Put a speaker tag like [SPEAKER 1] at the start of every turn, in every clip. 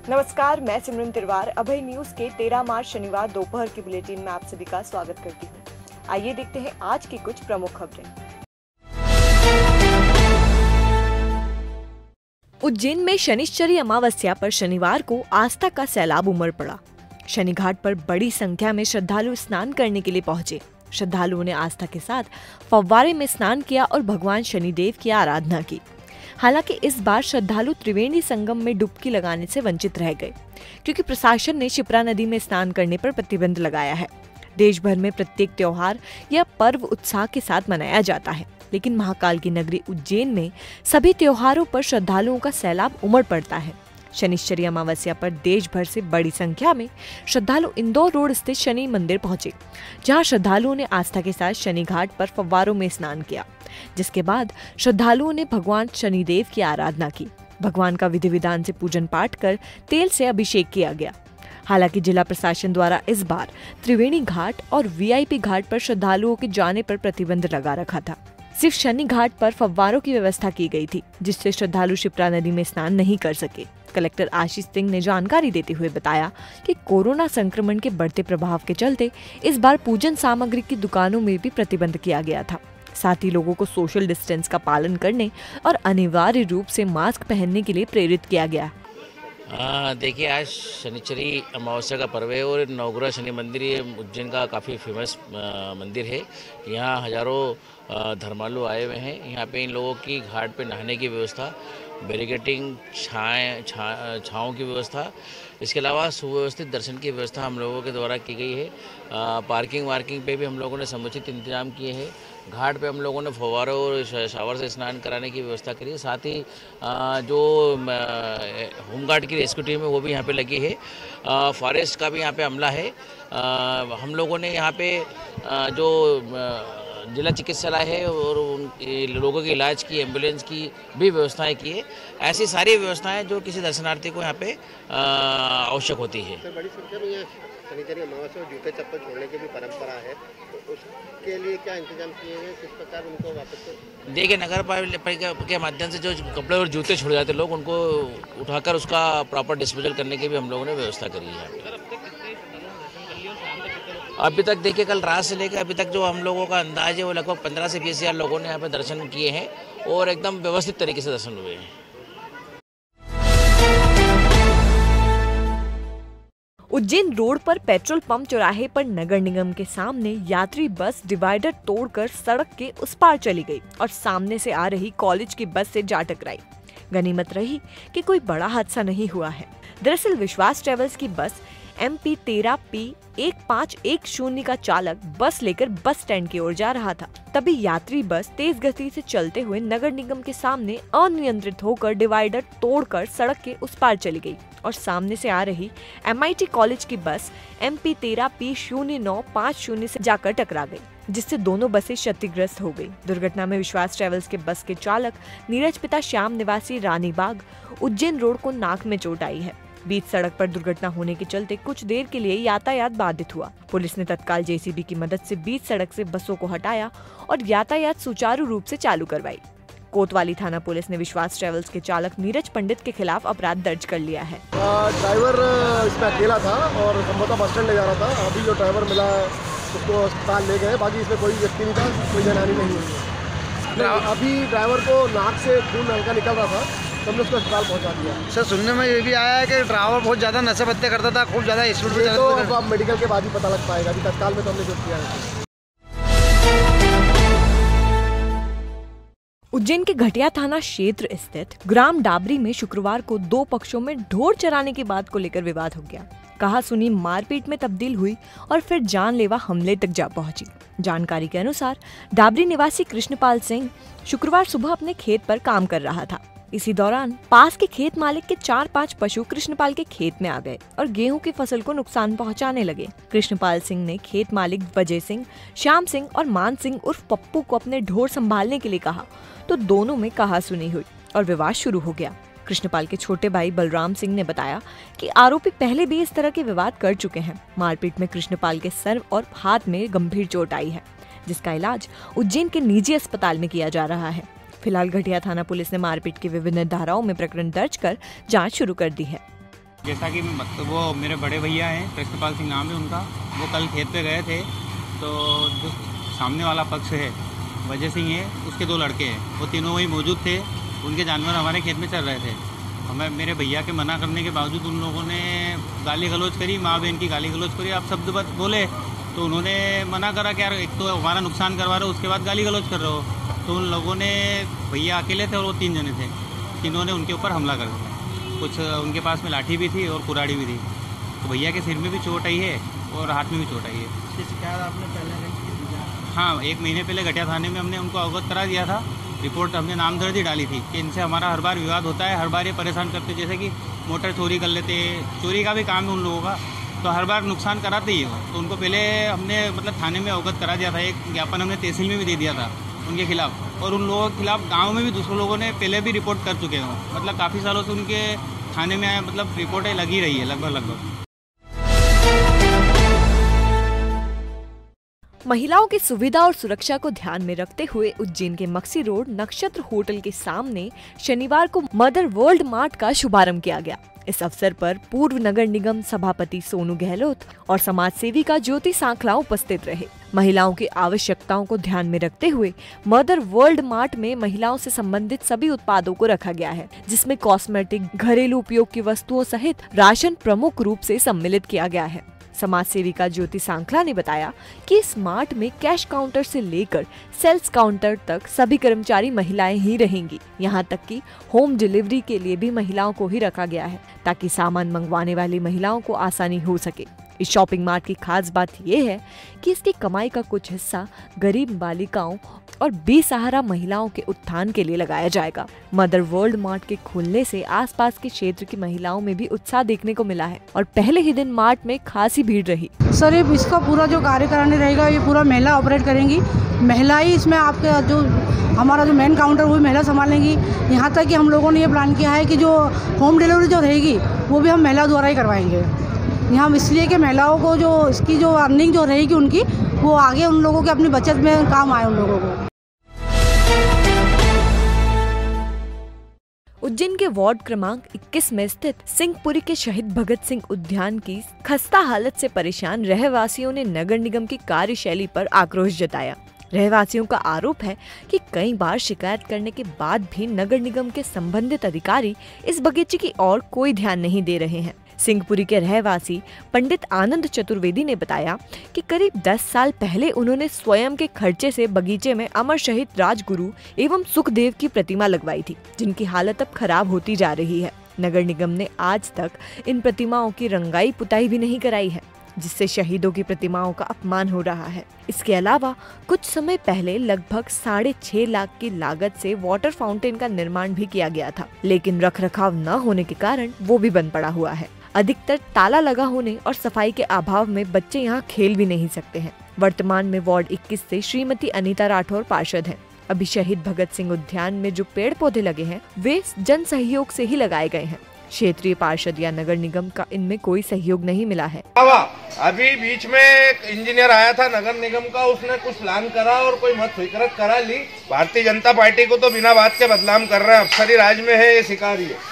[SPEAKER 1] नमस्कार, मैं सिमरन तिरवार अभय न्यूज के 13 मार्च शनिवार दोपहर की बुलेटिन में आप सभी का स्वागत करती हूँ। आइए देखते हैं आज की कुछ प्रमुख खबरें। उज्जैन में शनिश्चरी अमावस्या पर शनिवार को आस्था का सैलाब उमड़ पड़ा। शनि घाट पर बड़ी संख्या में श्रद्धालु स्नान करने के लिए पहुंचे। श्रद्धालुओं ने आस्था के साथ फव्वारे में स्नान किया और भगवान शनिदेव की आराधना की। हालांकि इस बार श्रद्धालु त्रिवेणी संगम में डुबकी लगाने से वंचित रह गए, क्योंकि प्रशासन ने शिप्रा नदी में स्नान करने पर प्रतिबंध लगाया है। देश भर में प्रत्येक त्योहार या पर्व उत्साह के साथ मनाया जाता है, लेकिन महाकाल की नगरी उज्जैन में सभी त्योहारों पर श्रद्धालुओं का सैलाब उमड़ पड़ता है। शनिश्चरी अमावस्या पर देश भर से बड़ी संख्या में श्रद्धालु इंदौर रोड स्थित शनि मंदिर पहुंचे, जहां श्रद्धालुओं ने आस्था के साथ शनि घाट पर फव्वारों में स्नान किया, जिसके बाद श्रद्धालुओं ने भगवान शनिदेव की आराधना की। भगवान का विधि विधान से पूजन पाठ कर तेल से अभिषेक किया गया। हालांकि जिला प्रशासन द्वारा इस बार त्रिवेणी घाट और वीआईपी घाट पर श्रद्धालुओं के जाने पर प्रतिबंध लगा रखा था। सिर्फ शनि घाट पर फव्वारों की व्यवस्था की गई थी, जिससे श्रद्धालु शिप्रा नदी में स्नान नहीं कर सके। कलेक्टर आशीष सिंह ने जानकारी देते हुए बताया कि कोरोना संक्रमण के बढ़ते प्रभाव के चलते इस बार पूजन सामग्री की दुकानों में भी प्रतिबंध किया गया था। साथ ही लोगों को सोशल डिस्टेंस का पालन करने और अनिवार्य रूप से मास्क पहनने के लिए प्रेरित किया गया।
[SPEAKER 2] देखिए, आज शनिश्चरी अमावस्या का पर्व है और नवग्रह शनि मंदिर ये उज्जैन का काफ़ी फेमस मंदिर है। यहाँ हजारों धर्मालु आए हुए हैं। यहाँ पे इन लोगों की घाट पे नहाने की व्यवस्था, बैरिकेडिंग, छाँव की व्यवस्था, इसके अलावा सुव्यवस्थित दर्शन की व्यवस्था हम लोगों के द्वारा की गई है। पार्किंग वार्किंग पे भी हम लोगों ने समुचित इंतजाम किए हैं। घाट पे हम लोगों ने फव्वारों और शावर से स्नान कराने की व्यवस्था करी है। साथ ही जो होमगार्ड की रेस्क्यू टीम है वो भी यहाँ पे लगी है। फॉरेस्ट का भी यहाँ पे अमला है। हम लोगों ने यहाँ पे जो जिला चिकित्सालय है और उन लोगों के इलाज की, एम्बुलेंस की भी व्यवस्थाएं की है। ऐसी सारी व्यवस्थाएं जो किसी दर्शनार्थी को यहाँ पे आवश्यक होती है।
[SPEAKER 3] बड़ी संख्या में यहाँ शनिश्चरी अमावस्या जूते चप्पल छोड़ने की भी परंपरा है, तो उसके लिए क्या इंतजाम किए हैं, किस प्रकार उनको वापस?
[SPEAKER 2] देखिए, नगर पालिका के माध्यम से जो कपड़े और जूते छोड़ जाते लोग, उनको उठाकर उसका प्रॉपर डिस्पोजल करने की भी हम लोगों ने व्यवस्था करी है। अभी तक देखिए, कल रात से लेकर अभी तक जो हम लोगों का अंदाज है वो लगभग 15 से 20 हज़ार लोगों ने यहाँ पे दर्शन किए हैं और एकदम व्यवस्थित तरीके से दर्शन हुए हैं।
[SPEAKER 1] उज्जैन रोड पर पेट्रोल पंप चौराहे पर नगर निगम के सामने यात्री बस डिवाइडर तोड़कर सड़क के उस पार चली गई और सामने से आ रही कॉलेज की बस से जा टकराई। गनीमत रही कि कोई बड़ा हादसा नहीं हुआ है। दरअसल विश्वास ट्रेवल्स की बस MP 13P1510 का चालक बस लेकर बस स्टैंड की ओर जा रहा था। तभी यात्री बस तेज गति से चलते हुए नगर निगम के सामने अनियंत्रित होकर डिवाइडर तोड़कर सड़क के उस पार चली गई और सामने से आ रही MIT कॉलेज की बस MP 13P0950 से जाकर टकरा गई, जिससे दोनों बसें क्षतिग्रस्त हो गई। दुर्घटना में विश्वास ट्रेवल्स के बस के चालक नीरज पिता श्याम निवासी रानीबाग उज्जैन रोड को नाक में चोट आई है। बीच सड़क पर दुर्घटना होने के चलते कुछ देर के लिए यातायात बाधित हुआ। पुलिस ने तत्काल JCB की मदद से बीच सड़क से बसों को हटाया और यातायात सुचारू रूप से चालू करवाई। कोतवाली थाना पुलिस ने विश्वास ट्रेवल्स के चालक नीरज पंडित के खिलाफ अपराध दर्ज कर लिया है।
[SPEAKER 3] ड्राइवर इसमें अकेला था और संभवतः बस स्टैंड ले जा रहा था। अभी जो ड्राइवर मिला उसको अस्पताल ले गए, बाकी इसमें कोई व्यक्ति नहीं था, कोई जनहानि नहीं हुई। अभी ड्राइवर को नाक से खून हल्का निकल रहा था, तो हमने उसको अस्पताल पहुंचा दिया।
[SPEAKER 4] सर, सुनने में ये भी आया है कि ड्राइवर बहुत ज़्यादा नशे पत्ते करता था, खूब ज़्यादा स्पीड में
[SPEAKER 3] तो अब मेडिकल के बाद ही पता लग पाएगा। अभी तत्काल में तो हमने जो किया है।
[SPEAKER 1] उज्जैन के घटिया थाना क्षेत्र स्थित ग्राम डाबरी में शुक्रवार को दो पक्षों में ढोर चराने की बात को लेकर विवाद हो गया। कहा सुनी मारपीट में तब्दील हुई और फिर जानलेवा हमले तक जा पहुंची। जानकारी के अनुसार डाबरी निवासी कृष्णपाल सिंह शुक्रवार सुबह अपने खेत पर काम कर रहा था। इसी दौरान पास के खेत मालिक के 4-5 पशु कृष्णपाल के खेत में आ गए और गेहूं की फसल को नुकसान पहुंचाने लगे। कृष्णपाल सिंह ने खेत मालिक वजय सिंह, श्याम सिंह और मान सिंह उर्फ पप्पू को अपने ढोर संभालने के लिए कहा, तो दोनों में कहासुनी हुई और विवाद शुरू हो गया। कृष्णपाल के छोटे भाई बलराम सिंह ने बताया कि आरोपी पहले भी इस तरह के विवाद कर चुके हैं। मारपीट में कृष्णपाल के सर और हाथ में गंभीर चोट आई है, जिसका इलाज उज्जैन के निजी अस्पताल में किया जा रहा है। फिलहाल घटिया थाना पुलिस ने मारपीट की विभिन्न धाराओं में प्रकरण दर्ज कर जांच शुरू कर दी है।
[SPEAKER 5] जैसा कि वो मेरे बड़े भैया हैं, कृष्णपाल सिंह नाम है उनका, वो कल खेत पे गए थे, तो जो सामने वाला पक्ष है वजह सिंह है, उसके 2 लड़के हैं, वो तीनों वही मौजूद थे। उनके जानवर हमारे खेत में चल रहे थे। हमें मेरे भैया के मना करने के बावजूद उन लोगों ने गाली गलौज करी, माँ बहन की गाली गलौज करी। आप शब्द बोले तो उन्होंने मना करा कि यार एक तो हमारा नुकसान करवा रहे हो, उसके बाद गाली गलौज कर रहे हो। तो उन लोगों ने, भैया अकेले थे और वो 3 जने थे, तीनों ने उनके ऊपर हमला कर दिया। कुछ उनके पास में लाठी भी थी और कुराड़ी भी थी। तो भैया के सिर में भी चोट आई है और हाथ में भी चोट आई है।
[SPEAKER 4] इसकी शिकायत आपने पहले नहीं की?
[SPEAKER 5] हाँ, 1 महीने पहले घटिया थाने में हमने उनको अवगत करा दिया था। रिपोर्ट हमने नामदर्जी डाली थी कि इनसे हमारा हर बार विवाद होता है, हर बार ये परेशान करते, जैसे कि मोटर चोरी कर लेते, चोरी का भी काम है उन लोगों का, तो हर बार नुकसान कराते ही हो। तो उनको पहले हमने थाने में अवगत करा दिया था। एक ज्ञापन हमने तहसील में भी दे दिया था उनके खिलाफ, और उन लोगों के खिलाफ गाँव में भी दूसरे लोगों ने पहले भी रिपोर्ट कर चुके हों। काफ़ी सालों से उनके थाने में रिपोर्टें लगी रही है लगभग।
[SPEAKER 1] महिलाओं की सुविधा और सुरक्षा को ध्यान में रखते हुए उज्जैन के मक्सी रोड नक्षत्र होटल के सामने शनिवार को मदर वर्ल्ड मार्ट का शुभारंभ किया गया। इस अवसर पर पूर्व नगर निगम सभापति सोनू गहलोत और समाज सेविका ज्योति सांखला उपस्थित रहे। महिलाओं की आवश्यकताओं को ध्यान में रखते हुए मदर वर्ल्ड मार्ट में महिलाओं से संबंधित सभी उत्पादों को रखा गया है, जिसमें कॉस्मेटिक, घरेलू उपयोग की वस्तुओं सहित राशन प्रमुख रूप से सम्मिलित किया गया है। समाज सेविका ज्योति सांखला ने बताया कि इस मार्ट में कैश काउंटर से लेकर सेल्स काउंटर तक सभी कर्मचारी महिलाएं ही रहेंगी। यहां तक कि होम डिलीवरी के लिए भी महिलाओं को ही रखा गया है, ताकि सामान मंगवाने वाली महिलाओं को आसानी हो सके। इस शॉपिंग मार्ट की खास बात यह है कि इसकी कमाई का कुछ हिस्सा गरीब बालिकाओं और बेसहारा महिलाओं के उत्थान के लिए लगाया जाएगा। मदर वर्ल्ड मार्ट के खुलने से आसपास के क्षेत्र की महिलाओं में भी उत्साह देखने को मिला है और पहले ही दिन मार्ट में खासी भीड़ रही।
[SPEAKER 6] सर, ये इसका पूरा जो कार्यकारिणी रहेगा ये पूरा महिला ऑपरेट करेंगी। महिला ही इसमें आपका जो हमारा जो मेन काउंटर वो भी महिला संभालेंगी। यहाँ तक कि हम लोगों ने ये प्लान किया है कि जो होम डिलीवरी जो रहेगी वो भी हम महिला द्वारा ही करवाएंगे। यहाँ इसलिए कि महिलाओं को जो इसकी जो अर्निंग जो रहेगी उनकी, वो आगे उन लोगों के अपनी बचत में काम आए उन लोगों को।
[SPEAKER 1] उज्जैन के वार्ड क्रमांक 21 में स्थित सिंहपुरी के शहीद भगत सिंह उद्यान की खस्ता हालत से परेशान रहवासियों ने नगर निगम की कार्यशैली पर आक्रोश जताया। रहवासियों का आरोप है कि कई बार शिकायत करने के बाद भी नगर निगम के संबंधित अधिकारी इस बगीचे की ओर कोई ध्यान नहीं दे रहे हैं। सिंहपुरी के रहवासी पंडित आनंद चतुर्वेदी ने बताया कि करीब 10 साल पहले उन्होंने स्वयं के खर्चे से बगीचे में अमर शहीद राजगुरु एवं सुखदेव की प्रतिमा लगवाई थी, जिनकी हालत अब खराब होती जा रही है। नगर निगम ने आज तक इन प्रतिमाओं की रंगाई पुताई भी नहीं कराई है, जिससे शहीदों की प्रतिमाओं का अपमान हो रहा है। इसके अलावा कुछ समय पहले लगभग 6.5 लाख की लागत से वाटर फाउंटेन का निर्माण भी किया गया था, लेकिन रखरखाव न होने के कारण वो भी बंद पड़ा हुआ है। अधिकतर ताला लगा होने और सफाई के अभाव में बच्चे यहाँ खेल भी नहीं सकते हैं। वर्तमान में वार्ड 21 से श्रीमती अनीता राठौर पार्षद हैं। अभी शहीद भगत सिंह उद्यान में जो पेड़ पौधे लगे हैं वे जन सहयोग से ही लगाए गए हैं। क्षेत्रीय पार्षद या नगर निगम का इनमें कोई सहयोग नहीं मिला है।
[SPEAKER 7] अभी बीच में एक इंजीनियर आया था नगर निगम का, उसने कुछ प्लान करा और कोई मत स्वीकृत करा ली। भारतीय जनता पार्टी को तो बिना बात के बदनाम कर रहे हैं। अफसरी राज में है, ये शिकारी है।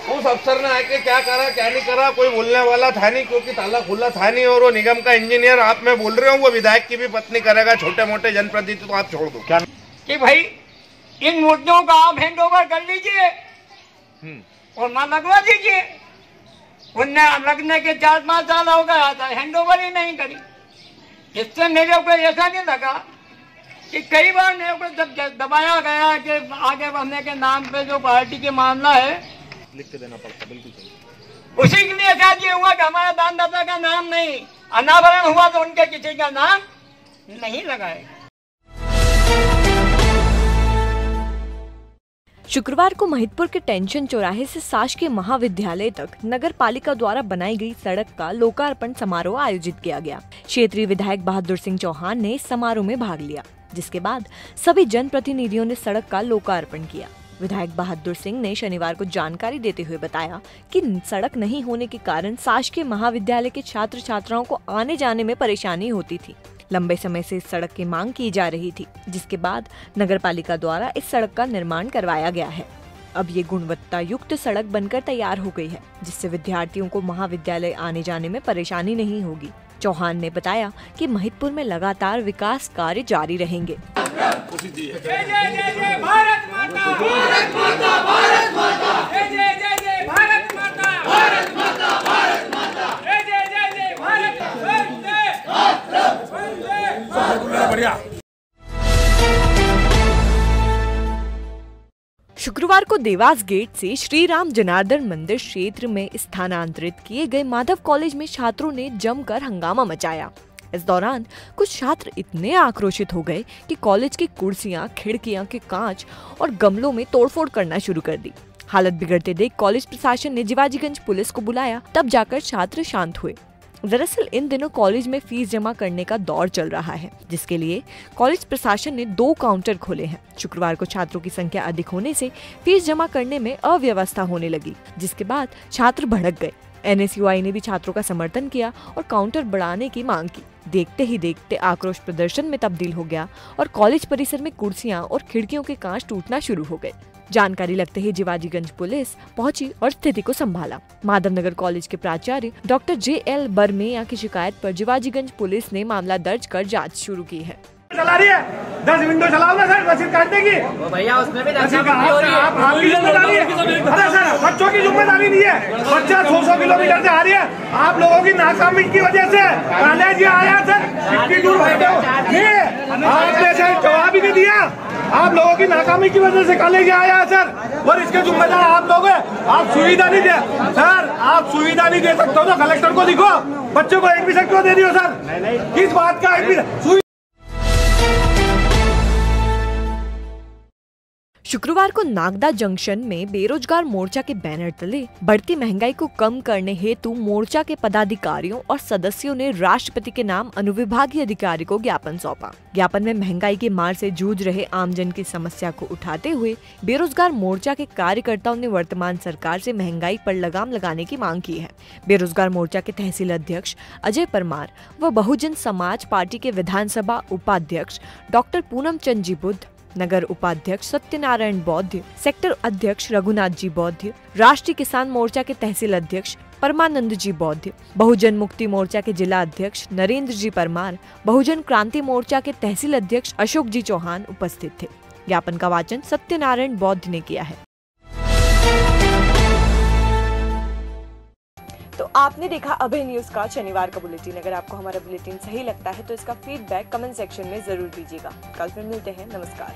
[SPEAKER 7] उस अफसर ने आके क्या करा क्या नहीं करा कोई बोलने वाला था नहीं, क्योंकि ताला खुला था नहीं। और वो निगम का इंजीनियर, आप मैं बोल रहा हूँ, वो विधायक की भी पत्नी करेगा। छोटे मोटे जनप्रतिनिधि तो आप छोड़ दो क्या
[SPEAKER 8] कि भाई इन मूर्तियों का आप हैंड ओवर कर लीजिए और मां लगवा दीजिए। उनने लगने के 4-5 साल हो गया था, हैंड ओवर ही नहीं करी। इससे मेरे को ऐसा नहीं लगा कि कई बार मेरे को जब दबाया गया कि आगे बढ़ने के नाम पे जो पार्टी के मामला है
[SPEAKER 7] लिख के देना पड़ता। बिल्कुल सही।
[SPEAKER 8] उसी के लिए शायद ये हुआ कि हमारा दानदाता का नाम नहीं, अनावरण हुआ तो उनके किसी का नाम नहीं लगाएगा।
[SPEAKER 1] शुक्रवार को महिदपुर के टेंशन चौराहे से शासकीय महाविद्यालय तक नगर पालिका द्वारा बनाई गई सड़क का लोकार्पण समारोह आयोजित किया गया। क्षेत्रीय विधायक बहादुर सिंह चौहान ने इस समारोह में भाग लिया, जिसके बाद सभी जनप्रतिनिधियों ने सड़क का लोकार्पण किया। विधायक बहादुर सिंह ने शनिवार को जानकारी देते हुए बताया कि सड़क नहीं होने के कारण शासकीय महाविद्यालय के छात्र छात्राओं को आने जाने में परेशानी होती थी। लंबे समय से इस सड़क की मांग की जा रही थी, जिसके बाद नगर पालिका द्वारा इस सड़क का निर्माण करवाया गया है। अब ये गुणवत्ता युक्त सड़क बनकर तैयार हो गई है, जिससे विद्यार्थियों को महाविद्यालय आने जाने में परेशानी नहीं होगी। चौहान ने बताया कि महिदपुर में लगातार विकास कार्य जारी रहेंगे। शुक्रवार को देवास गेट से श्री राम जनार्दन मंदिर क्षेत्र में स्थानांतरित किए गए माधव कॉलेज में छात्रों ने जमकर हंगामा मचाया। इस दौरान कुछ छात्र इतने आक्रोशित हो गए कि कॉलेज की कुर्सियां, खिड़कियां के कांच और गमलों में तोड़फोड़ करना शुरू कर दी। हालत बिगड़ते देख कॉलेज प्रशासन ने जिवाजीगंज पुलिस को बुलाया, तब जाकर छात्र शांत हुए। दरअसल इन दिनों कॉलेज में फीस जमा करने का दौर चल रहा है, जिसके लिए कॉलेज प्रशासन ने 2 काउंटर खोले हैं। शुक्रवार को छात्रों की संख्या अधिक होने से फीस जमा करने में अव्यवस्था होने लगी, जिसके बाद छात्र भड़क गए। NSUI ने भी छात्रों का समर्थन किया और काउंटर बढ़ाने की मांग की। देखते ही देखते आक्रोश प्रदर्शन में तब्दील हो गया और कॉलेज परिसर में कुर्सियां और खिड़कियों के कांच टूटना शुरू हो गए। जानकारी लगते ही जिवाजीगंज पुलिस पहुंची और स्थिति को संभाला। माधवनगर कॉलेज के प्राचार्य डॉक्टर JL बर्मेया की शिकायत पर जिवाजीगंज पुलिस ने मामला दर्ज कर जांच शुरू की है।
[SPEAKER 9] चला रही है 10 विंडो चलाओ ना सर, रसीद काट देगी भैया, उसमें भी जिम्मेदारी है। अरे सर बच्चों की जिम्मेदारी नहीं है, बच्चा 200 किलोमीटर से आ रही है, आप लोगों की नाकामी की वजह से कॉलेज आया सर, कितनी दूर बैठे हो, आपने सर जवाब ही नहीं दिया। आप लोगों की नाकामी की वजह से कॉलेज आया सर, और इसके जिम्मेदार आप लोग हैं। आप सुविधा नहीं दे सर, आप सुविधा नहीं दे सकते हो तो कलेक्टर को लिखो, बच्चों को एडमिशन क्यों दे रही हो सर, किस बात का एडमिशन।
[SPEAKER 1] शुक्रवार को नागदा जंक्शन में बेरोजगार मोर्चा के बैनर तले बढ़ती महंगाई को कम करने हेतु मोर्चा के पदाधिकारियों और सदस्यों ने राष्ट्रपति के नाम अनुविभागीय अधिकारी को ज्ञापन सौंपा। ज्ञापन में महंगाई की मार से जूझ रहे आमजन की समस्या को उठाते हुए बेरोजगार मोर्चा के कार्यकर्ताओं ने वर्तमान सरकार से महंगाई पर लगाम लगाने की मांग की है। बेरोजगार मोर्चा के तहसील अध्यक्ष अजय परमार व बहुजन समाज पार्टी के विधानसभा उपाध्यक्ष डॉक्टर पूनम चंद जी बुद्ध, नगर उपाध्यक्ष सत्यनारायण बौद्ध, सेक्टर अध्यक्ष रघुनाथ जी बौद्ध, राष्ट्रीय किसान मोर्चा के तहसील अध्यक्ष परमानंद जी बौद्ध, बहुजन मुक्ति मोर्चा के जिला अध्यक्ष नरेंद्र जी परमार, बहुजन क्रांति मोर्चा के तहसील अध्यक्ष अशोक जी चौहान उपस्थित थे। ज्ञापन का वाचन सत्यनारायण बौद्ध ने किया है। तो आपने देखा अभय न्यूज का शनिवार का बुलेटिन। अगर आपको हमारा बुलेटिन सही लगता है तो इसका फीडबैक कमेंट सेक्शन में जरूर दीजिएगा। कल फिर मिलते हैं। नमस्कार।